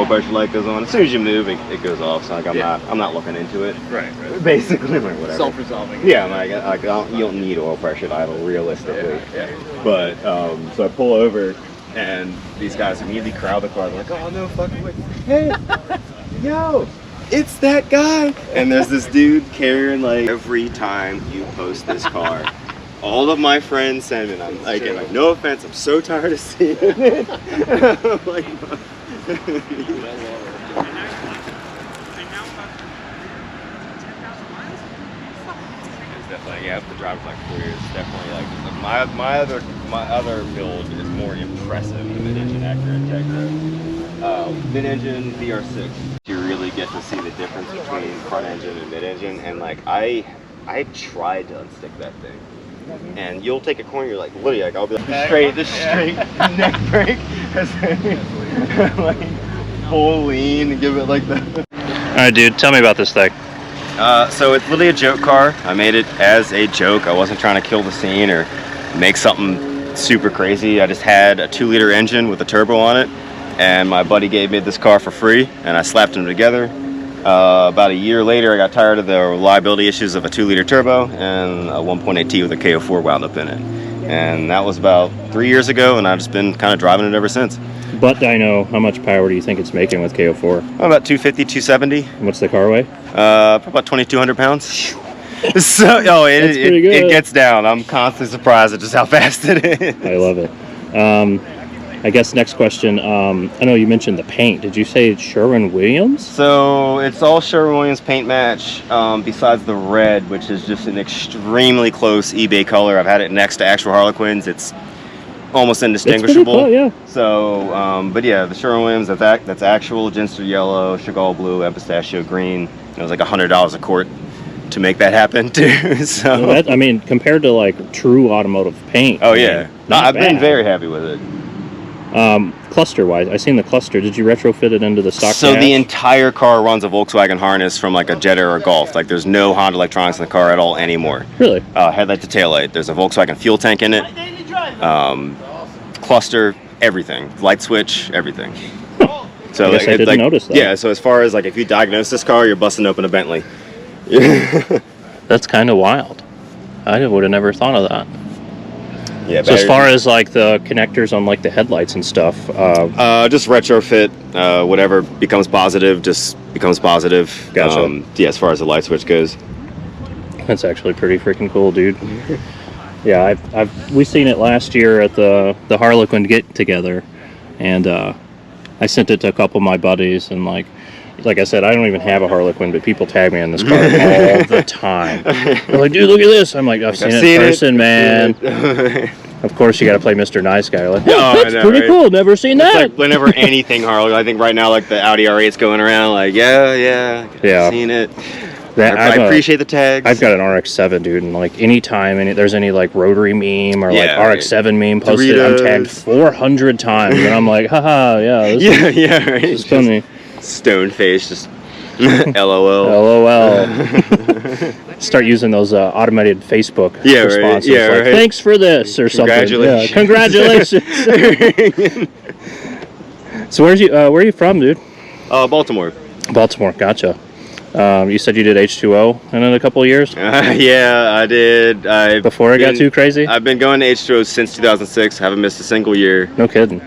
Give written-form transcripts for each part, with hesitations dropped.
pressure light goes on. As soon as you move, it goes off. So like I'm not looking into it. Right. Basically, like whatever. Self-resolving. Yeah, you don't need oil pressure idle realistically. Yeah. But so I pull over, and these guys immediately crowd the car. They're like, "Oh no, fucking way! Hey, yo, it's that guy!" And there's this dude carrying like every time you post this car. All of my friends send it. I'm like, no offense, I'm so tired of seeing it. I'm like, definitely, yeah, the driver's like 4 years. Definitely, like my other build is more impressive. The mid-engine Acura Integra, mid-engine VR6. You really get to see the difference between front engine and mid-engine, and like I tried to unstick that thing. And you'll take a corner, you're like, literally, like, I'll be like, straight neck break, like, full lean, and give it like that. Alright, dude, tell me about this thing. So it's literally a joke car. I made it as a joke. I wasn't trying to kill the scene or make something super crazy. I just had a 2-liter engine with a turbo on it, and my buddy gave me this car for free, and I slapped them together. About a year later, I got tired of the reliability issues of a 2-liter turbo, and a 1.8T with a KO4 wound up in it. And that was about 3 years ago, and I've just been kind of driving it ever since. Butt dyno, how much power do you think it's making with KO4? About 250, 270. What's the car weigh? About 2,200 pounds. So, it gets down. I'm constantly surprised at just how fast it is. I love it. I guess next question, I know you mentioned the paint. Did you say it's Sherwin-Williams? So it's all Sherwin-Williams paint match, besides the red, which is just an extremely close eBay color. I've had it next to actual Harlequins. It's almost indistinguishable. It's pretty cool, yeah. So, but yeah, the Sherwin-Williams, that's actual Ginster yellow, Chagall blue, and pistachio green. It was like $100 a quart to make that happen too. So well, I mean, compared to like true automotive paint. Oh yeah, I've been very happy with it. Cluster wise, I seen the cluster. Did you retrofit it into the stock So dash? the entire car runs a Volkswagen harness from like a Jetta or a Golf. Like there's no Honda electronics in the car at all anymore. Really? Headlight to taillight. There's a Volkswagen fuel tank in it. Cluster, everything. Light switch, everything. So I guess I didn't notice that. Yeah. So as far as like if you diagnose this car, you're busting open a Bentley. That's kind of wild. I would have never thought of that. Yeah, so as far as like the connectors on like the headlights and stuff, just retrofit. Whatever becomes positive, just becomes positive. Gotcha. Yeah, as far as the light switch goes. That's actually pretty freaking cool, dude. Yeah, we seen it last year at the Harlequin get together, and I sent it to a couple of my buddies, and like I said, I don't even have a Harlequin, but people tag me on this car all the time. They're like, dude, look at this. I'm like, I've seen it in person, man. Of course, you got to play Mr. Nice Guy. Like, oh, that's pretty cool. Never seen that. Like whenever anything Harley, I think right now, like the Audi R8's going around, like, yeah, seen it. I appreciate the tags. I've got an RX-7, dude, and like anytime there's any like rotary meme or like RX-7 meme posted, Doritos. I'm tagged 400 times, and I'm like, haha, yeah, right. This is funny. Stone face, just LOL. Start using those automated Facebook responses. Yeah, like, right. Thanks for this or Congratulations. something. Congratulations. So where are you from, dude? Baltimore. Baltimore, gotcha. You said you did H2O in a couple of years? Yeah, I did. Before it got too crazy? I've been going to H2O since 2006. Haven't missed a single year. No kidding.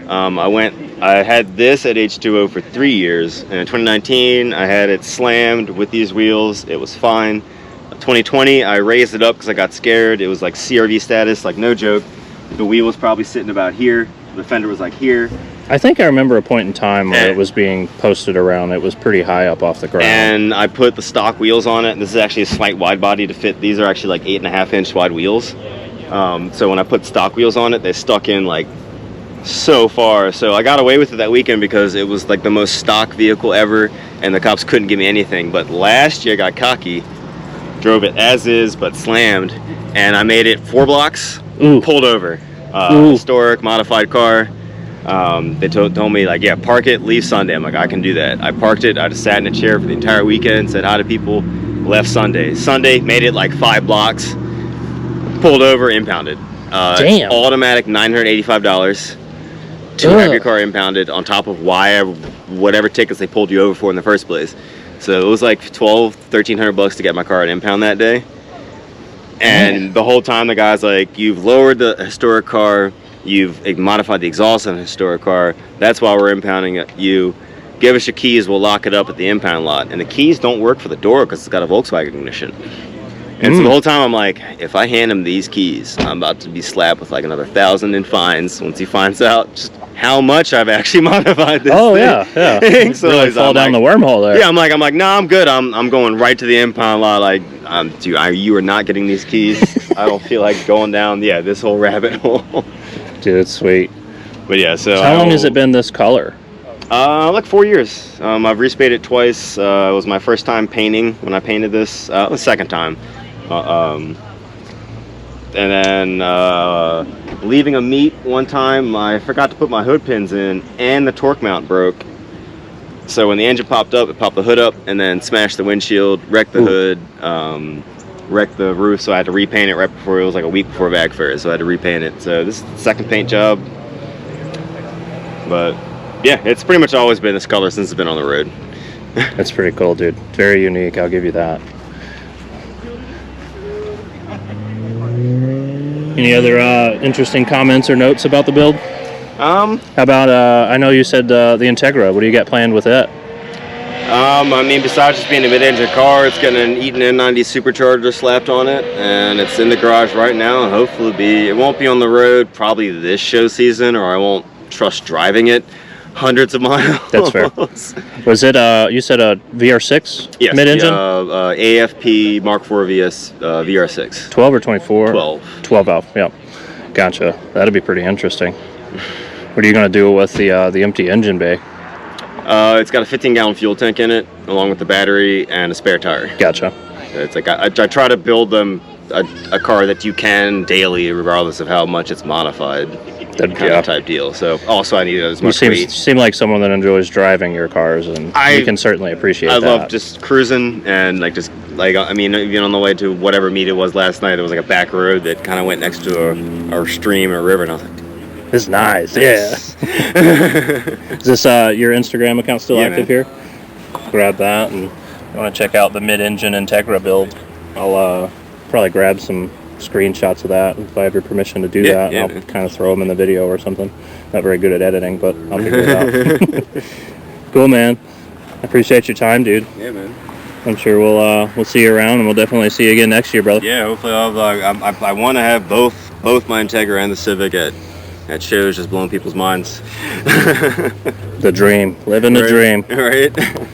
I had this at H2O for 3 years. And in 2019, I had it slammed with these wheels. It was fine. 2020, I raised it up because I got scared. It was like CRV status, like no joke. The wheel was probably sitting about here. The fender was like here. I think I remember a point in time where it was being posted around. It was pretty high up off the ground. And I put the stock wheels on it. This is actually a slight wide body to fit. These are actually like 8.5-inch wide wheels. So when I put stock wheels on it, they stuck in like so far. So I got away with it that weekend because it was like the most stock vehicle ever, and the cops couldn't give me anything. But last year I got cocky, drove it as is but slammed, and I made it 4 blocks, pulled over. Historic modified car. They told me like, yeah, park it, leave Sunday. I'm like, I can do that. I parked it. I just sat in a chair for the entire weekend, said hi to people, left Sunday. Sunday, made it like 5 blocks, pulled over, impounded. Damn. Automatic $985 to have your car impounded on top of why I whatever tickets they pulled you over for in the first place. So it was like $1,300 to get my car at impound that day. And the whole time the guy's like, you've lowered the historic car, you've modified the exhaust on the historic car, that's why we're impounding it. You give us your keys, we'll lock it up at the impound lot. And the keys don't work for the door because it's got a Volkswagen ignition. And so the whole time I'm like, if I hand him these keys, I'm about to be slapped with like another 1,000 in fines once he finds out just how much I've actually modified this thing. So really fall down the wormhole there. Yeah, I'm like, nah, I'm good. I'm going right to the impound lot. Like, dude, you are not getting these keys. I don't feel like going down, this whole rabbit hole. Dude, it's sweet. But yeah, so how long has it been this color? Like 4 years. I've resprayed it twice. It was my first time painting when I painted this. The second time. And then leaving a meet one time, I forgot to put my hood pins in, and the torque mount broke. So when the engine popped up, it popped the hood up, and then smashed the windshield, wrecked the hood, wrecked the roof. So I had to repaint it right before, it was like a week before Bag Fair, so I had to repaint it. So this is the second paint job. But yeah, it's pretty much always been this color since it's been on the road. That's pretty cool, dude. Very unique, I'll give you that. Any other interesting comments or notes about the build? How about, I know you said the Integra. What do you got planned with it? I mean, besides just being a mid-engine car, it's getting an Eaton N90 supercharger slapped on it, and it's in the garage right now, and hopefully it won't be on the road probably this show season, or I won't trust driving it hundreds of miles. That's fair. Was it, you said a VR6 yes, mid-engine? AFP Mark IV VS VR6. 12 or 24? 12. 12 valve, yeah. Gotcha. That'd be pretty interesting. What are you going to do with the empty engine bay? It's got a 15-gallon fuel tank in it, along with the battery and a spare tire. Gotcha. It's like I try to build them a car that you can daily, regardless of how much it's modified. Kind of type deal. So also I need as much weight. You seem like someone that enjoys driving your cars, and you can certainly appreciate that. I love just cruising and I mean, even on the way to whatever meet it was last night, it was like a back road that kind of went next to a stream or river, and I was like, this is nice. Yeah. Is this your Instagram account still active here? Grab that, and if you want to check out the mid-engine Integra build, I'll probably grab some screenshots of that if I have your permission to do that. I'll kind of throw them in the video or something. Not very good at editing, but I'll figure it out. Cool, man. I appreciate your time, dude. Yeah, man. I'm sure we'll see you around, and we'll definitely see you again next year, brother. Yeah, hopefully I want to have both my Integra and the Civic at shows, just blowing people's minds. The dream. Living the dream. Right?